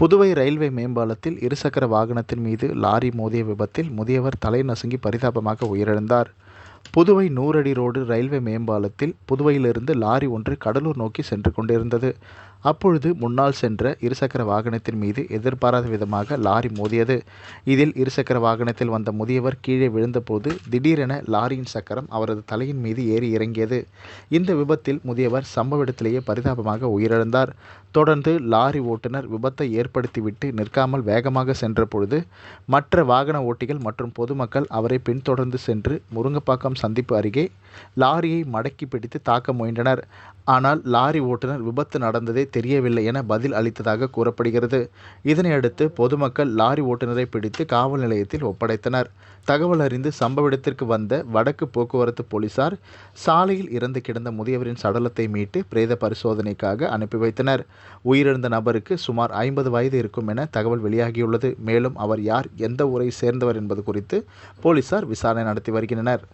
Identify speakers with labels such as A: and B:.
A: Puduvai railway மேம்பாலத்தில் இருசக்கர வாகனத்தின் மீது லாரி மோதிய விபத்தில் முதியவர் தலை நசுங்கி பரிதாபமாக உயிரிழந்தார். புதுவை 100 அடி ரோடு ரயில்வே மேம்பாலத்தில் புதுவையிலிருந்து லாரி ஒன்று கடலூர் நோக்கி சென்று கொண்டிருந்தது. அப்பொழுது முன்னால் சென்ற இருசக்கர வாகனத்தின் மீது எதிர்பாராத விதமாக லாரி மோதியது. இதில் இருசக்கர வாகனத்தில் வந்த முதியவர் கீழே விழுந்தபோது திடீரென லாரியின் சக்கரம் அவரது தலையின் மீது ஏறி இறங்கியது. இந்த விபத்தில் முதியவர் சம்பவ இடத்திலேயே பரிதாபமாக உயிரிழந்தார். தொடர்ந்து லாரி ஓட்டுநர் விபத்தை ஏற்படுத்திவிட்டு நிற்காமல் வேகமாக சென்ற பொழுது மற்ற வாகன ஓட்டிகள் மற்றும் பொதுமக்கள் அவரை பின்தொடர்ந்து சென்று முருங்கப்பாக்கம் சந்திப்பு அருகே லாரியை மடக்கி பிடித்து தாக்க முயன்றனர். ஆனால் லாரி ஓட்டுநர் விபத்து நடந்ததே தெரியவில்லை என பதில் அளித்ததாக கூறப்படுகிறது. இதனையடுத்து பொதுமக்கள் லாரி ஓட்டுநரை பிடித்து காவல் நிலையத்தில் ஒப்படைத்தனர். தகவல் அறிந்து சம்பவ இடத்திற்கு வந்த வடக்கு போக்குவரத்து போலீசார் சாலையில் இறந்து கிடந்த முதியவரின் சடலத்தை மீட்டு பிரேத பரிசோதனைக்காக அனுப்பி வைத்தனர். உயிரிழந்த நபருக்கு சுமார் 50 வயது இருக்கும் என தகவல் வெளியாகியுள்ளது. மேலும் அவர் யார், எந்த ஊரை சேர்ந்தவர் என்பது குறித்து போலீசார் விசாரணை நடத்தி வருகின்றனர்.